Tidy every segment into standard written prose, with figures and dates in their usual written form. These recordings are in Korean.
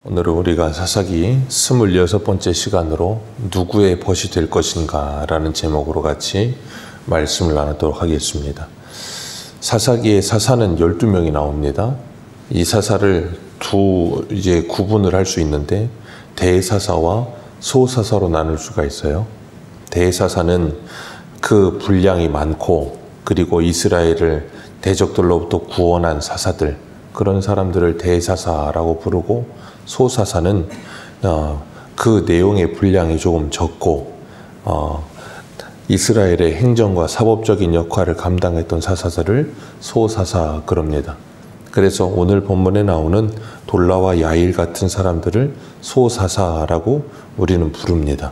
오늘은 우리가 사사기 26번째 시간으로 누구의 벗이 될 것인가 라는 제목으로 같이 말씀을 나누도록 하겠습니다. 사사기에 사사는 12명이 나옵니다. 이 사사를 이제 구분을 할 수 있는데 대사사와 소사사로 나눌 수가 있어요. 대사사는 그 분량이 많고 그리고 이스라엘을 대적들로부터 구원한 사사들, 그런 사람들을 대사사라고 부르고, 소사사는 그 내용의 분량이 조금 적고 이스라엘의 행정과 사법적인 역할을 감당했던 사사들을 소사사 그럽니다. 그래서 오늘 본문에 나오는 돌라와 야일 같은 사람들을 소사사라고 우리는 부릅니다.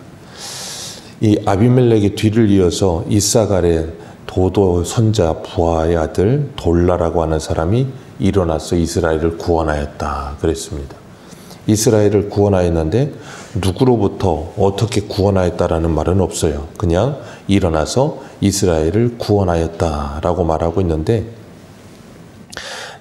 이 아비멜렉의 뒤를 이어서 이사갈의 도도 선자 부하의 아들 돌라라고 하는 사람이 일어나서 이스라엘을 구원하였다 그랬습니다. 이스라엘을 구원하였는데 누구로부터 어떻게 구원하였다라는 말은 없어요. 그냥 일어나서 이스라엘을 구원하였다라고 말하고 있는데,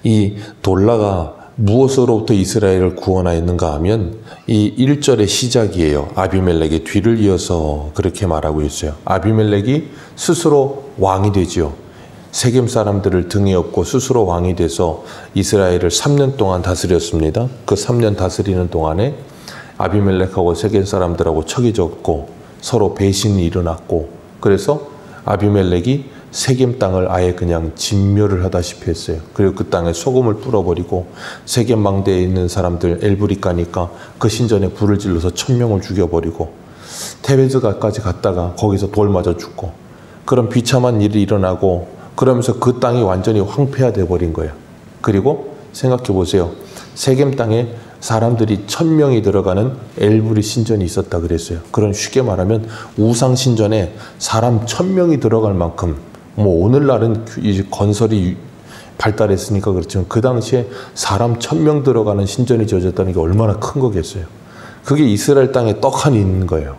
이 돌라가 무엇으로부터 이스라엘을 구원하였는가 하면 이 1절의 시작이에요. 아비멜렉의 뒤를 이어서 그렇게 말하고 있어요. 아비멜렉이 스스로 왕이 되지요. 세겜 사람들을 등에 업고 스스로 왕이 돼서 이스라엘을 3년 동안 다스렸습니다. 그 3년 다스리는 동안에 아비멜렉하고 세겜 사람들하고 척이 졌고 서로 배신이 일어났고, 그래서 아비멜렉이 세겜 땅을 아예 그냥 진멸을 하다시피 했어요. 그리고 그 땅에 소금을 뿌려버리고 세겜 망대에 있는 사람들 엘브리 까니까 그 신전에 불을 질러서 1000명을 죽여버리고 테베즈가까지 갔다가 거기서 돌 맞아 죽고, 그런 비참한 일이 일어나고 그러면서 그 땅이 완전히 황폐화돼 버린 거예요. 그리고 생각해 보세요. 세겜 땅에 사람들이 1000명이 들어가는 엘브리 신전이 있었다 그랬어요. 그런 쉽게 말하면 우상 신전에 사람 1000명이 들어갈 만큼, 뭐 오늘날은 이제 건설이 발달했으니까 그렇지만 그 당시에 사람 1000명 들어가는 신전이 지어졌다는 게 얼마나 큰 거겠어요. 그게 이스라엘 땅에 떡하니 있는 거예요.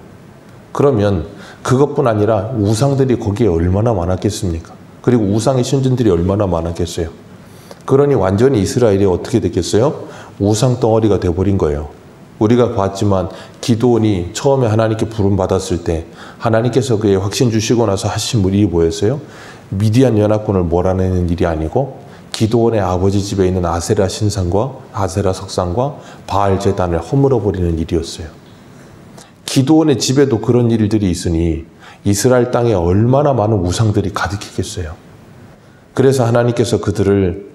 그러면 그것뿐 아니라 우상들이 거기에 얼마나 많았겠습니까? 그리고 우상의 신전들이 얼마나 많았겠어요. 그러니 완전히 이스라엘이 어떻게 됐겠어요? 우상 덩어리가 돼버린 거예요. 우리가 봤지만 기드온이 처음에 하나님께 부름받았을 때 하나님께서 그의 확신 주시고 나서 하신 일이 뭐였어요? 미디안 연합군을 몰아내는 일이 아니고 기드온의 아버지 집에 있는 아세라 신상과 아세라 석상과 바알 제단을 허물어버리는 일이었어요. 기드온의 집에도 그런 일들이 있으니 이스라엘 땅에 얼마나 많은 우상들이 가득했겠어요. 그래서 하나님께서 그들을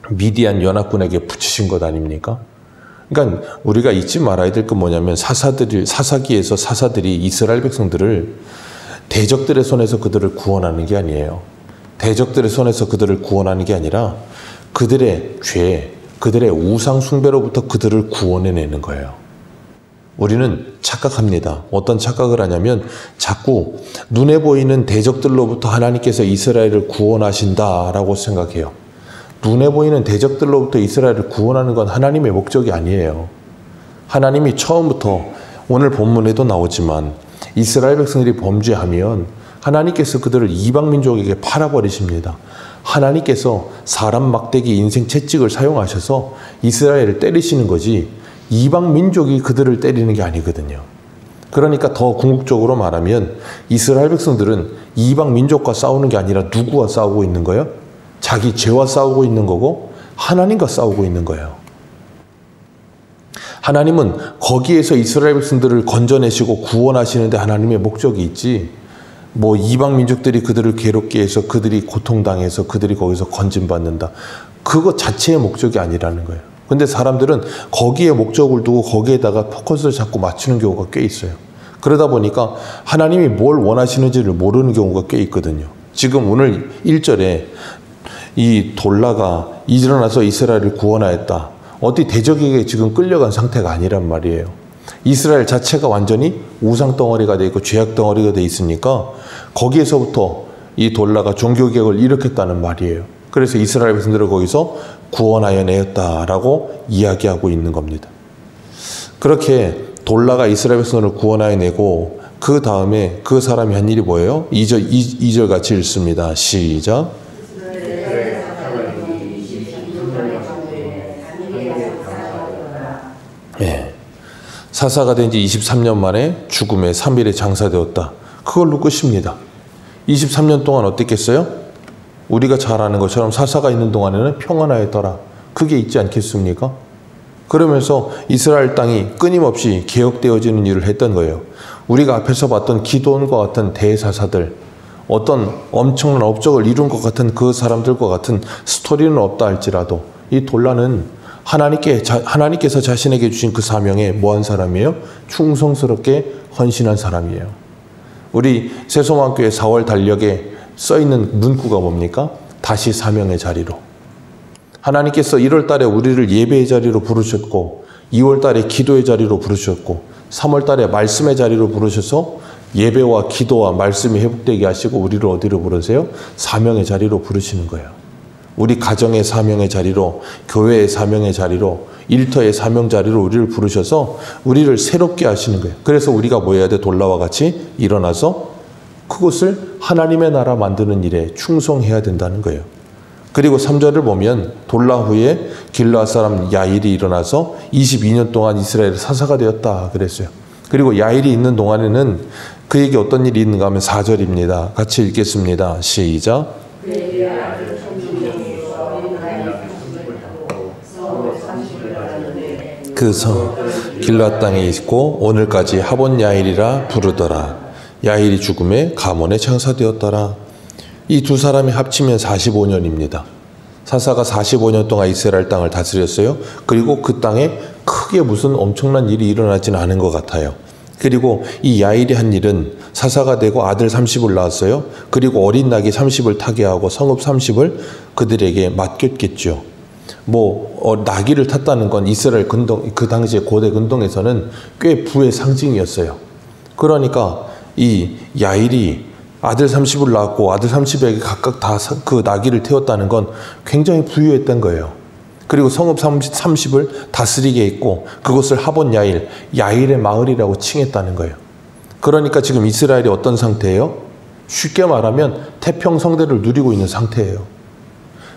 미디안 연합군에게 붙이신 것 아닙니까? 그러니까 우리가 잊지 말아야 될 건 뭐냐면 사사기에서 사사들이 이스라엘 백성들을 대적들의 손에서 그들을 구원하는 게 아니에요. 대적들의 손에서 그들을 구원하는 게 아니라 그들의 죄, 그들의 우상 숭배로부터 그들을 구원해내는 거예요. 우리는 착각합니다. 어떤 착각을 하냐면 자꾸 눈에 보이는 대적들로부터 하나님께서 이스라엘을 구원하신다라고 생각해요. 눈에 보이는 대적들로부터 이스라엘을 구원하는 건 하나님의 목적이 아니에요. 하나님이 처음부터 오늘 본문에도 나오지만 이스라엘 백성들이 범죄하면 하나님께서 그들을 이방 민족에게 팔아버리십니다. 하나님께서 사람 막대기 인생 채찍을 사용하셔서 이스라엘을 때리시는 거지 이방 민족이 그들을 때리는 게 아니거든요. 그러니까 더 궁극적으로 말하면 이스라엘 백성들은 이방 민족과 싸우는 게 아니라 누구와 싸우고 있는 거예요? 자기 죄와 싸우고 있는 거고 하나님과 싸우고 있는 거예요. 하나님은 거기에서 이스라엘 백성들을 건져내시고 구원하시는데 하나님의 목적이 있지, 뭐 이방 민족들이 그들을 괴롭게 해서 그들이 고통당해서 그들이 거기서 건진받는다, 그거 자체의 목적이 아니라는 거예요. 근데 사람들은 거기에 목적을 두고 거기에다가 포커스를 자꾸 맞추는 경우가 꽤 있어요. 그러다 보니까 하나님이 뭘 원하시는지를 모르는 경우가 꽤 있거든요. 지금 오늘 1절에 이 돌라가 일어나서 이스라엘을 구원하였다, 어디 대적에게 지금 끌려간 상태가 아니란 말이에요. 이스라엘 자체가 완전히 우상 덩어리가 돼 있고 죄악 덩어리가 돼 있으니까 거기에서부터 이 돌라가 종교개혁을 일으켰다는 말이에요. 그래서 이스라엘 백성들을 거기서 구원하여 내었다라고 이야기하고 있는 겁니다. 그렇게 돌라가 이스라엘 백성을 구원하여 내고 그 다음에 그 사람이 한 일이 뭐예요? 2절 같이 읽습니다. 시작. 예. 사사가 된 지 23년 만에 죽음의 3일에 장사되었다. 그걸로 끝입니다. 23년 동안 어땠겠어요? 우리가 잘 아는 것처럼 사사가 있는 동안에는 평안하였더라. 그게 있지 않겠습니까? 그러면서 이스라엘 땅이 끊임없이 개혁되어지는 일을 했던 거예요. 우리가 앞에서 봤던 기드온과 같은 대사사들, 어떤 엄청난 업적을 이룬 것 같은 그 사람들과 같은 스토리는 없다 할지라도 이 돌라는 하나님께서 자신에게 주신 그 사명에 뭐한 사람이에요? 충성스럽게 헌신한 사람이에요. 우리 새소망교회 4월 달력에 써있는 문구가 뭡니까? 다시 사명의 자리로. 하나님께서 1월 달에 우리를 예배의 자리로 부르셨고 2월 달에 기도의 자리로 부르셨고 3월 달에 말씀의 자리로 부르셔서 예배와 기도와 말씀이 회복되게 하시고 우리를 어디로 부르세요? 사명의 자리로 부르시는 거예요. 우리 가정의 사명의 자리로, 교회의 사명의 자리로, 일터의 사명 자리로 우리를 부르셔서 우리를 새롭게 하시는 거예요. 그래서 우리가 뭐 해야 돼? 돌라와 같이 일어나서 그곳을 하나님의 나라 만드는 일에 충성해야 된다는 거예요. 그리고 3절을 보면 돌라 후에 길르앗 사람 야일이 일어나서 22년 동안 이스라엘의 사사가 되었다 그랬어요. 그리고 야일이 있는 동안에는 그에게 어떤 일이 있는가 하면 4절입니다. 같이 읽겠습니다. 시작. 그 성 길르앗 땅에 있고 오늘까지 하본 야일이라 부르더라. 야일이 죽음에 가몬에 장사되었더라. 이 두 사람이 합치면 45년입니다. 사사가 45년 동안 이스라엘 땅을 다스렸어요. 그리고 그 땅에 크게 무슨 엄청난 일이 일어나지는 않은 것 같아요. 그리고 이 야일이 한 일은 사사가 되고 아들 30을 낳았어요. 그리고 어린 낙이 30을 타게 하고 성읍 30을 그들에게 맡겼겠죠. 나귀를 탔다는 건 이스라엘 근동, 그 당시에 고대 근동에서는 꽤 부의 상징이었어요. 그러니까 이 야일이 아들 30을 낳았고 아들 30에게 각각 다 그 나귀를 태웠다는 건 굉장히 부유했던 거예요. 그리고 성읍 30을 다스리게 했고 그것을 하본 야일, 야일의 마을이라고 칭했다는 거예요. 그러니까 지금 이스라엘이 어떤 상태예요? 쉽게 말하면 태평성대를 누리고 있는 상태예요.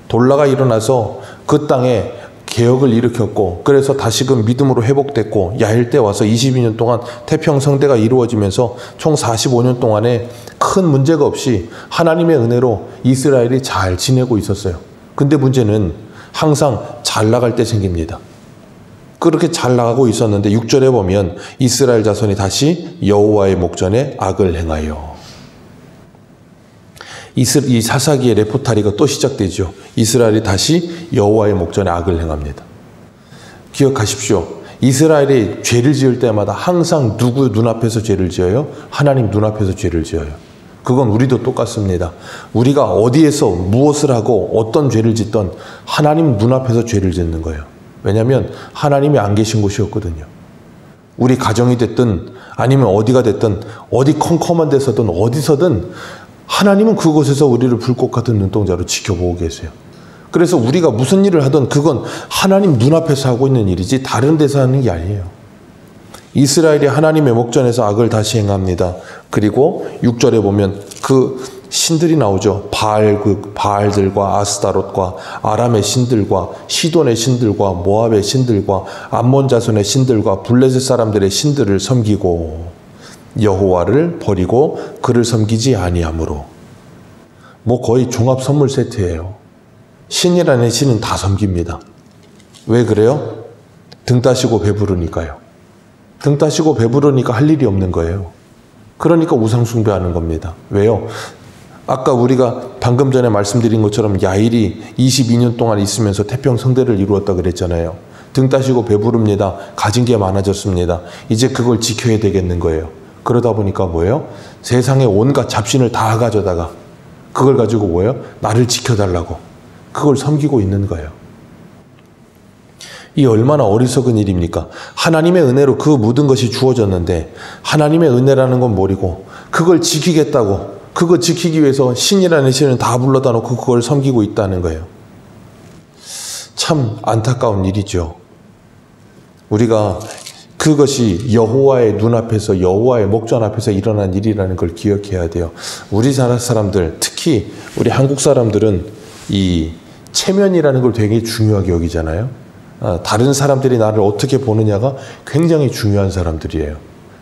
돌라가 일어나서 그 땅에 개혁을 일으켰고 그래서 다시금 믿음으로 회복됐고 야일 때 와서 22년 동안 태평성대가 이루어지면서 총 45년 동안에 큰 문제가 없이 하나님의 은혜로 이스라엘이 잘 지내고 있었어요. 근데 문제는 항상 잘 나갈 때 생깁니다. 그렇게 잘 나가고 있었는데 6절에 보면 이스라엘 자손이 다시 여호와의 목전에 악을 행하여. 이 사사기의 레포타리가 또 시작되죠. 이스라엘이 다시 여호와의 목전에 악을 행합니다. 기억하십시오. 이스라엘이 죄를 지을 때마다 항상 누구 눈앞에서 죄를 지어요? 하나님 눈앞에서 죄를 지어요. 그건 우리도 똑같습니다. 우리가 어디에서 무엇을 하고 어떤 죄를 짓던 하나님 눈앞에서 죄를 짓는 거예요. 왜냐하면 하나님이 안 계신 곳이었거든요. 우리 가정이 됐든 아니면 어디가 됐든 어디 컴컴한 데서든 어디서든 하나님은 그곳에서 우리를 불꽃 같은 눈동자로 지켜보고 계세요. 그래서 우리가 무슨 일을 하든 그건 하나님 눈앞에서 하고 있는 일이지 다른 데서 하는 게 아니에요. 이스라엘이 하나님의 목전에서 악을 다시 행합니다. 그리고 6절에 보면 그 신들이 나오죠. 바알들과 아스타롯과 아람의 신들과 시돈의 신들과 모압의 신들과 암몬 자손의 신들과 블레셋 사람들의 신들을 섬기고 여호와를 버리고 그를 섬기지 아니하므로. 거의 종합 선물 세트예요. 신이라는 신은 다 섬깁니다. 왜 그래요? 등 따시고 배부르니까요. 등 따시고 배부르니까 할 일이 없는 거예요. 그러니까 우상 숭배하는 겁니다. 왜요? 아까 우리가 방금 전에 말씀드린 것처럼 야일이 22년 동안 있으면서 태평성대를 이루었다 그랬잖아요. 등 따시고 배부릅니다. 가진 게 많아졌습니다. 이제 그걸 지켜야 되겠는 거예요. 그러다 보니까 뭐예요? 세상에 온갖 잡신을 다 가져다가 그걸 가지고 뭐예요? 나를 지켜달라고 그걸 섬기고 있는 거예요. 이 얼마나 어리석은 일입니까? 하나님의 은혜로 그 모든 것이 주어졌는데 하나님의 은혜라는 건 뭐리고 그걸 지키겠다고 그거 지키기 위해서 신이라는 신을 다 불러다 놓고 그걸 섬기고 있다는 거예요. 참 안타까운 일이죠. 우리가 그것이 여호와의 눈앞에서 여호와의 목전 앞에서 일어난 일이라는 걸 기억해야 돼요. 우리나라 사람들, 특히 우리 한국 사람들은 이 체면이라는 걸 되게 중요하게 여기잖아요. 다른 사람들이 나를 어떻게 보느냐가 굉장히 중요한 사람들이에요.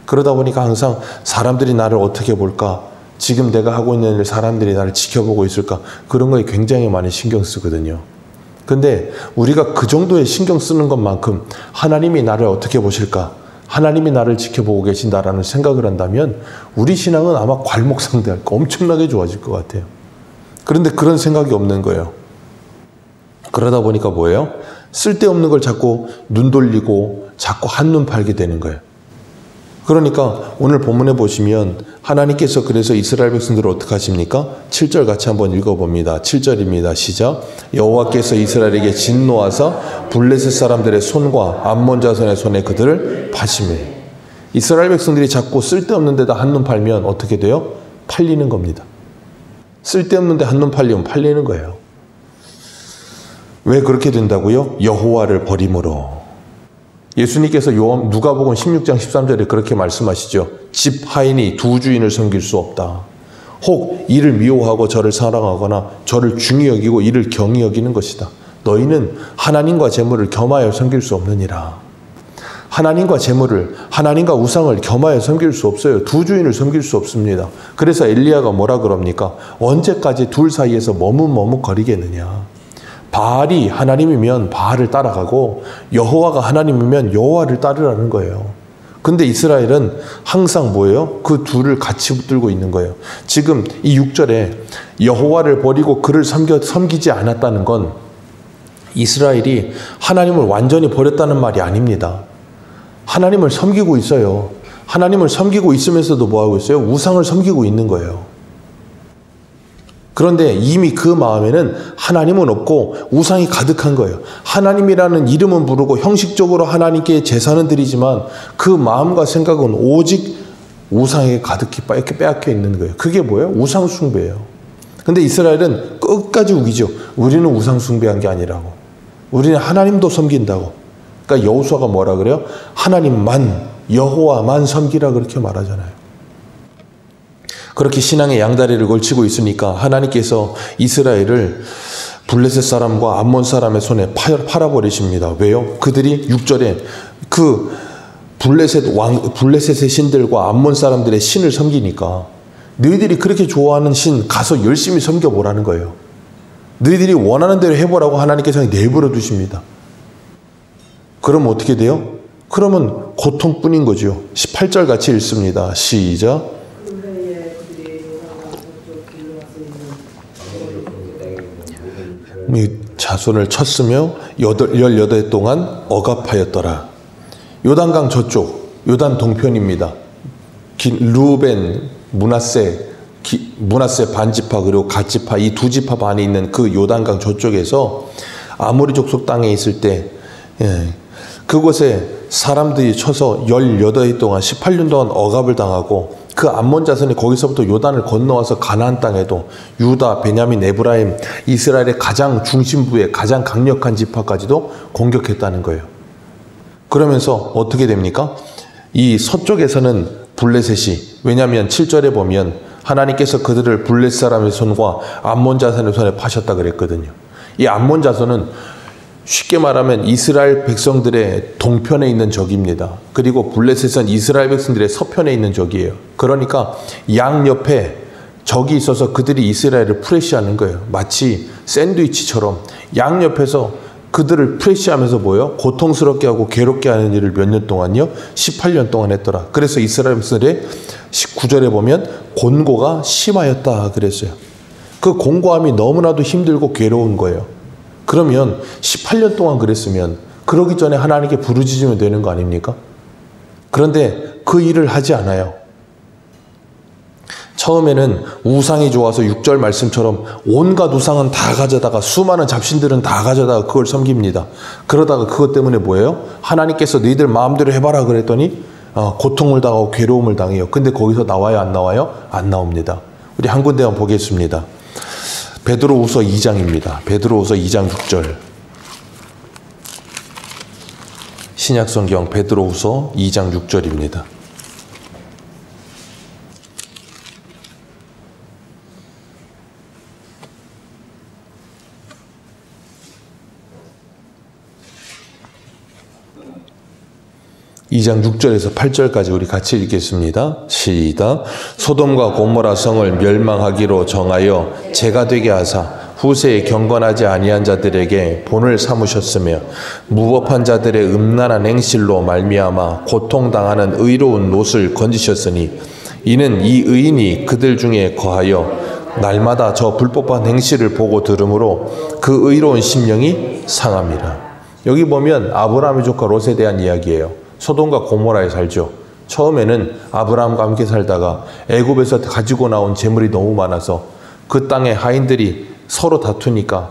그러다 보니까 항상 사람들이 나를 어떻게 볼까? 지금 내가 하고 있는 일 사람들이 나를 지켜보고 있을까? 그런 거에 굉장히 많이 신경 쓰거든요. 근데 우리가 그 정도의 신경 쓰는 것만큼 하나님이 나를 어떻게 보실까? 하나님이 나를 지켜보고 계신다라는 생각을 한다면 우리 신앙은 아마 괄목상대할 거 엄청나게 좋아질 것 같아요. 그런데 그런 생각이 없는 거예요. 그러다 보니까 뭐예요? 쓸데없는 걸 자꾸 눈 돌리고 자꾸 한눈 팔게 되는 거예요. 그러니까 오늘 본문에 보시면 하나님께서 그래서 이스라엘 백성들을 어떻게 하십니까? 7절 같이 한번 읽어봅니다. 7절입니다. 시작. 여호와께서 이스라엘에게 진노하사 블레셋 사람들의 손과 암몬 자손의 손에 그들을 파시매. 이스라엘 백성들이 자꾸 쓸데없는 데다 한눈 팔면 어떻게 돼요? 팔리는 겁니다. 쓸데없는 데 한눈 팔리면 팔리는 거예요. 왜 그렇게 된다고요? 여호와를 버림으로. 예수님께서 누가복음 16장 13절에 그렇게 말씀하시죠. 집 하인이 두 주인을 섬길 수 없다. 혹 이를 미워하고 저를 사랑하거나 저를 중히 여기고 이를 경히 여기는 것이다. 너희는 하나님과 재물을 겸하여 섬길 수 없느니라. 하나님과 재물을, 하나님과 우상을 겸하여 섬길 수 없어요. 두 주인을 섬길 수 없습니다. 그래서 엘리야가 뭐라 그럽니까? 언제까지 둘 사이에서 머뭇머뭇거리겠느냐. 바알이 하나님이면 바알을 따라가고 여호와가 하나님이면 여호와를 따르라는 거예요. 근데 이스라엘은 항상 뭐예요? 그 둘을 같이 붙들고 있는 거예요. 지금 이 6절에 여호와를 버리고 그를 섬기지 않았다는 건 이스라엘이 하나님을 완전히 버렸다는 말이 아닙니다. 하나님을 섬기고 있어요. 하나님을 섬기고 있으면서도 뭐하고 있어요? 우상을 섬기고 있는 거예요. 그런데 이미 그 마음에는 하나님은 없고 우상이 가득한 거예요. 하나님이라는 이름은 부르고 형식적으로 하나님께 제사는 드리지만 그 마음과 생각은 오직 우상에 가득히 빼앗겨 있는 거예요. 그게 뭐예요? 우상 숭배예요. 근데 이스라엘은 끝까지 우기죠. 우리는 우상 숭배한 게 아니라고. 우리는 하나님도 섬긴다고. 그러니까 여호수아가 뭐라 그래요? 하나님만, 여호와만 섬기라 그렇게 말하잖아요. 그렇게 신앙의 양다리를 걸치고 있으니까 하나님께서 이스라엘을 블레셋 사람과 암몬 사람의 손에 팔아버리십니다. 왜요? 그들이 6절에 그 블레셋의 신들과 암몬 사람들의 신을 섬기니까 너희들이 그렇게 좋아하는 신 가서 열심히 섬겨보라는 거예요. 너희들이 원하는 대로 해보라고 하나님께서 내버려 두십니다. 그럼 어떻게 돼요? 그러면 고통뿐인 거죠. 18절 같이 읽습니다. 시작. 자손을 쳤으며 18해 동안 억압하였더라. 요단강 저쪽, 요단 동편입니다. 루벤, 므낫세 반지파 그리고 갓지파 이 두 지파 반이 있는 그 요단강 저쪽에서 아모리 족속 땅에 있을 때 그곳에 사람들이 쳐서 18해 동안 18년 동안 억압을 당하고 그 암몬 자손이 거기서부터 요단을 건너와서 가나안 땅에도 유다, 베냐민, 에브라임, 이스라엘의 가장 중심부의 가장 강력한 지파까지도 공격했다는 거예요. 그러면서 어떻게 됩니까? 이 서쪽에서는 블레셋이, 왜냐하면 7절에 보면 하나님께서 그들을 블레셋 사람의 손과 암몬 자손의 손에 파셨다 그랬거든요. 이 암몬 자손은 쉽게 말하면 이스라엘 백성들의 동편에 있는 적입니다. 그리고 블레셋은 이스라엘 백성들의 서편에 있는 적이에요. 그러니까 양옆에 적이 있어서 그들이 이스라엘을 프레시하는 거예요. 마치 샌드위치처럼 양옆에서 그들을 프레시하면서 뭐예요? 고통스럽게 하고 괴롭게 하는 일을 몇 년 동안요? 18년 동안 했더라. 그래서 이스라엘 백성들의 19절에 보면 곤고가 심하였다 그랬어요. 그 곤고함이 너무나도 힘들고 괴로운 거예요. 그러면 18년 동안 그랬으면 그러기 전에 하나님께 부르짖으면 되는 거 아닙니까? 그런데 그 일을 하지 않아요. 처음에는 우상이 좋아서 6절 말씀처럼 온갖 우상은 다 가져다가 수많은 잡신들은 다 가져다가 그걸 섬깁니다. 그러다가 그것 때문에 뭐예요? 하나님께서 너희들 마음대로 해봐라 그랬더니 고통을 당하고 괴로움을 당해요. 근데 거기서 나와요? 안 나와요? 안 나옵니다. 우리 한 군데만 보겠습니다. 베드로후서 2장입니다. 베드로후서 2장 6절. 신약성경 베드로후서 2장 6절입니다. 2장 6절에서 8절까지 우리 같이 읽겠습니다. 시작. 소돔과 고모라 성을 멸망하기로 정하여 죄가 되게 하사 후세에 경건하지 아니한 자들에게 본을 삼으셨으며 무법한 자들의 음란한 행실로 말미암아 고통당하는 의로운 롯을 건지셨으니 이는 이 의인이 그들 중에 거하여 날마다 저 불법한 행실을 보고 들으므로 그 의로운 심령이 상함이라. 여기 보면 아브라함의 조카 롯에 대한 이야기예요. 소돔과 고모라에 살죠. 처음에는 아브라함과 함께 살다가 애굽에서 가지고 나온 재물이 너무 많아서 그 땅의 하인들이 서로 다투니까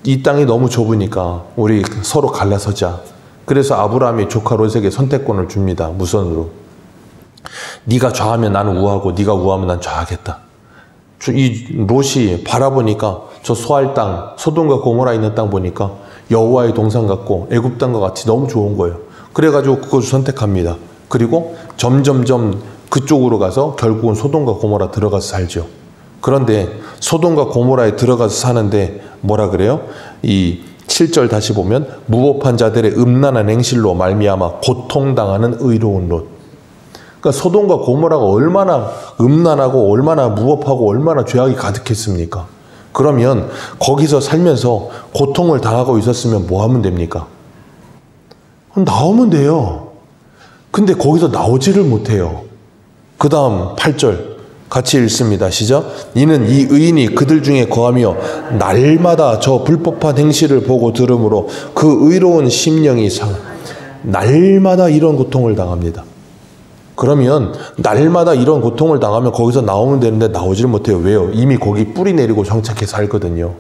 이 땅이 너무 좁으니까 우리 서로 갈라서자. 그래서 아브라함이 조카 롯에게 선택권을 줍니다. 무선으로. 네가 좌하면 나는 우하고 네가 우하면 난 좌하겠다. 이 롯이 바라보니까 저 소할 땅, 소돔과 고모라 있는 땅 보니까 여호와의 동산 같고 애굽 땅과 같이 너무 좋은 거예요. 그래가지고 그것을 선택합니다. 그리고 점점점 그쪽으로 가서 결국은 소돔과 고모라 들어가서 살죠. 그런데 소돔과 고모라에 들어가서 사는데 뭐라 그래요? 이 7절 다시 보면 무법한 자들의 음란한 행실로 말미암아 고통당하는 의로운 롯. 그러니까 소돔과 고모라가 얼마나 음란하고 얼마나 무법하고 얼마나 죄악이 가득했습니까? 그러면 거기서 살면서 고통을 당하고 있었으면 뭐 하면 됩니까? 나오면 돼요. 근데 거기서 나오지를 못해요. 그 다음 8절 같이 읽습니다. 시작. 이는 이 의인이 그들 중에 거하며 날마다 저 불법한 행실을 보고 들으므로 그 의로운 심령이 날마다 이런 고통을 당합니다. 그러면 날마다 이런 고통을 당하면 거기서 나오면 되는데 나오지를 못해요. 왜요? 이미 거기 뿌리 내리고 정착해 살거든요.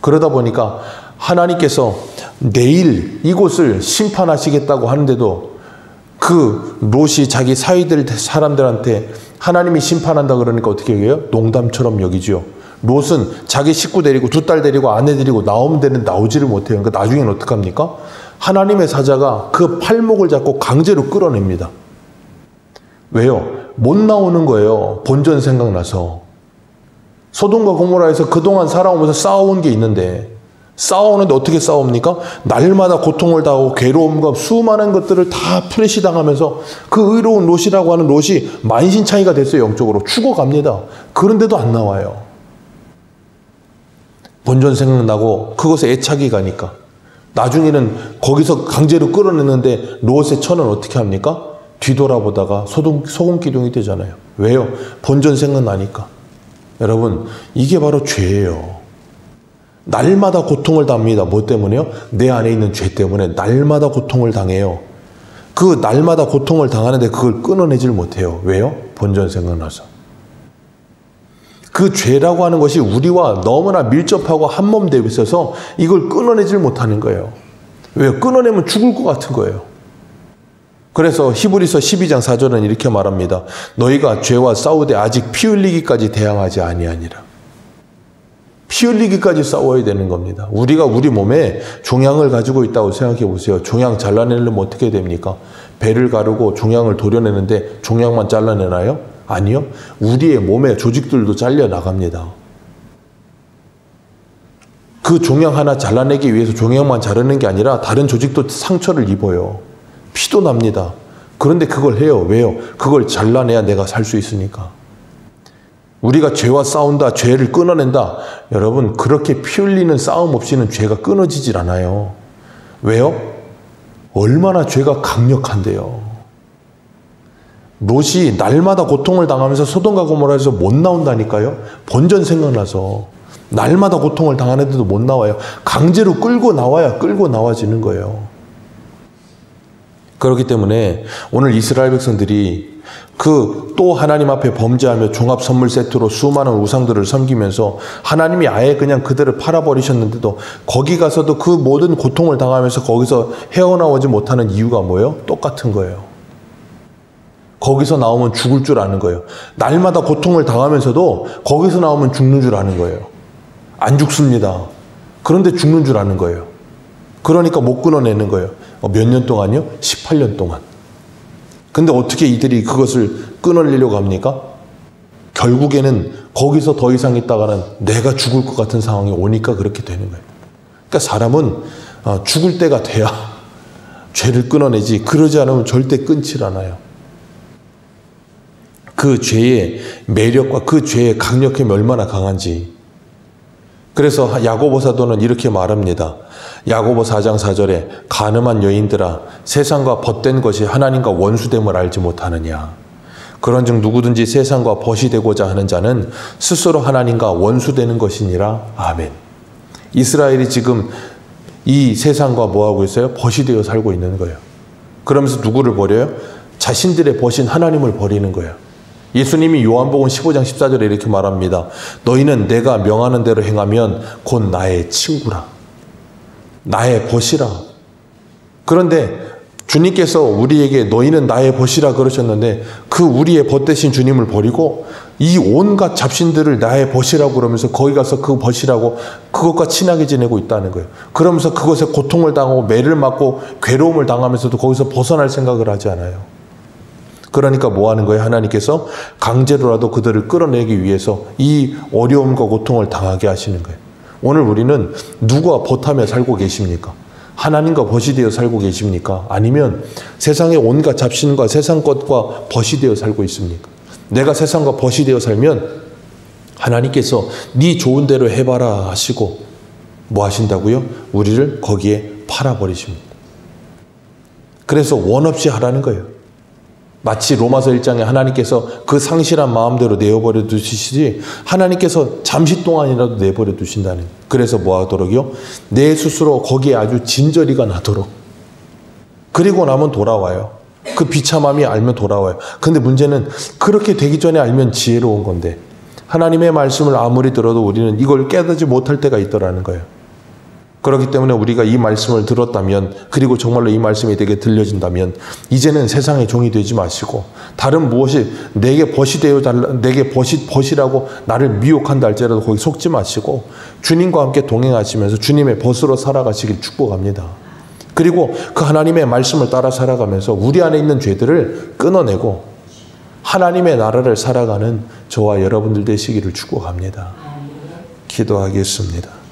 그러다 보니까 하나님께서 내일 이곳을 심판하시겠다고 하는데도 그 롯이 자기 사람들한테 하나님이 심판한다 그러니까 어떻게 해요? 농담처럼 여기죠. 롯은 자기 식구 데리고 두 딸 데리고 아내 데리고 나오면 되는데 나오지를 못해요. 그러니까 나중에는 어떡합니까? 하나님의 사자가 그 팔목을 잡고 강제로 끌어냅니다. 왜요? 못 나오는 거예요. 본전 생각나서. 소돔과 고모라에서 그동안 살아오면서 싸워온 게 있는데 싸우는데 어떻게 싸웁니까? 날마다 고통을 당하고 괴로움과 수많은 것들을 다 프레시 당하면서 그 의로운 롯이라고 하는 롯이 만신창이가 됐어요. 영적으로 죽어갑니다. 그런데도 안 나와요. 본전 생각나고 그것에 애착이 가니까 나중에는 거기서 강제로 끌어냈는데 롯의 처는 어떻게 합니까? 뒤돌아보다가 소금 기둥이 되잖아요. 왜요? 본전 생각나니까. 여러분, 이게 바로 죄예요. 날마다 고통을 당합니다. 뭐 때문에요? 내 안에 있는 죄 때문에 날마다 고통을 당해요. 그 날마다 고통을 당하는데 그걸 끊어내질 못해요. 왜요? 본전 생각나서. 그 죄라고 하는 것이 우리와 너무나 밀접하고 한몸 되어 있어서 이걸 끊어내질 못하는 거예요. 왜요? 끊어내면 죽을 것 같은 거예요. 그래서 히브리서 12장 4절은 이렇게 말합니다. 너희가 죄와 싸우되 아직 피 흘리기까지 대항하지 아니하니라. 피 흘리기까지 싸워야 되는 겁니다. 우리가 우리 몸에 종양을 가지고 있다고 생각해 보세요. 종양 잘라내려면 어떻게 됩니까? 배를 가르고 종양을 도려내는데 종양만 잘라내나요? 아니요. 우리의 몸의 조직들도 잘려나갑니다. 그 종양 하나 잘라내기 위해서 종양만 자르는 게 아니라 다른 조직도 상처를 입어요. 피도 납니다. 그런데 그걸 해요. 왜요? 그걸 잘라내야 내가 살 수 있으니까. 우리가 죄와 싸운다, 죄를 끊어낸다. 여러분, 그렇게 피 흘리는 싸움 없이는 죄가 끊어지질 않아요. 왜요? 얼마나 죄가 강력한데요. 롯이 날마다 고통을 당하면서 소돔과 고모라에서 못 나온다니까요. 본전 생각나서 날마다 고통을 당하는데도 못 나와요. 강제로 끌고 나와야 끌고 나와지는 거예요. 그렇기 때문에 오늘 이스라엘 백성들이 또 하나님 앞에 범죄하며 종합 선물 세트로 수많은 우상들을 섬기면서 하나님이 아예 그냥 그들을 팔아버리셨는데도 거기 가서도 그 모든 고통을 당하면서 거기서 헤어나오지 못하는 이유가 뭐예요? 똑같은 거예요. 거기서 나오면 죽을 줄 아는 거예요. 날마다 고통을 당하면서도 거기서 나오면 죽는 줄 아는 거예요. 안 죽습니다. 그런데 죽는 줄 아는 거예요. 그러니까 못 끊어내는 거예요. 몇 년 동안요? 18년 동안. 근데 어떻게 이들이 그것을 끊어내려고 합니까? 결국에는 거기서 더 이상 있다가는 내가 죽을 것 같은 상황이 오니까 그렇게 되는 거예요. 그러니까 사람은 죽을 때가 돼야 죄를 끊어내지 그러지 않으면 절대 끊질 않아요. 그 죄의 매력과 그 죄의 강력함이 얼마나 강한지. 그래서 야고보 사도는 이렇게 말합니다. 야고보 4장 4절에 간음한 여인들아 세상과 벗된 것이 하나님과 원수됨을 알지 못하느냐. 그런즉 누구든지 세상과 벗이 되고자 하는 자는 스스로 하나님과 원수되는 것이니라. 아멘. 이스라엘이 지금 이 세상과 뭐하고 있어요? 벗이 되어 살고 있는 거예요. 그러면서 누구를 버려요? 자신들의 벗인 하나님을 버리는 거예요. 예수님이 요한복음 15장 14절에 이렇게 말합니다. 너희는 내가 명하는 대로 행하면 곧 나의 친구라. 나의 벗이라. 그런데 주님께서 우리에게 너희는 나의 벗이라 그러셨는데 그 우리의 벗 대신 주님을 버리고 이 온갖 잡신들을 나의 벗이라고 그러면서 거기 가서 그 벗이라고 그것과 친하게 지내고 있다는 거예요. 그러면서 그것에 고통을 당하고 매를 맞고 괴로움을 당하면서도 거기서 벗어날 생각을 하지 않아요. 그러니까 뭐 하는 거예요? 하나님께서 강제로라도 그들을 끌어내기 위해서 이 어려움과 고통을 당하게 하시는 거예요. 오늘 우리는 누가 벗하며 살고 계십니까? 하나님과 벗이 되어 살고 계십니까? 아니면 세상의 온갖 잡신과 세상 것과 벗이 되어 살고 있습니까? 내가 세상과 벗이 되어 살면 하나님께서 네 좋은 대로 해봐라 하시고 뭐 하신다고요? 우리를 거기에 팔아버리십니다. 그래서 원 없이 하라는 거예요. 마치 로마서 1장에 하나님께서 그 상실한 마음대로 내어버려 두시지 하나님께서 잠시 동안이라도 내버려 두신다는 거예요. 그래서 뭐 하도록요? 내 스스로 거기에 아주 진저리가 나도록. 그리고 나면 돌아와요. 그 비참함이 알면 돌아와요. 근데 문제는 그렇게 되기 전에 알면 지혜로운 건데 하나님의 말씀을 아무리 들어도 우리는 이걸 깨닫지 못할 때가 있더라는 거예요. 그렇기 때문에 우리가 이 말씀을 들었다면 그리고 정말로 이 말씀이 되게 들려진다면 이제는 세상의 종이 되지 마시고 다른 무엇이 내게 벗이 되어 달라 내게 벗이라고 나를 미혹한다 할지라도 거기 속지 마시고 주님과 함께 동행하시면서 주님의 벗으로 살아가시길 축복합니다. 그리고 그 하나님의 말씀을 따라 살아가면서 우리 안에 있는 죄들을 끊어내고 하나님의 나라를 살아가는 저와 여러분들 되시기를 축복합니다. 기도하겠습니다.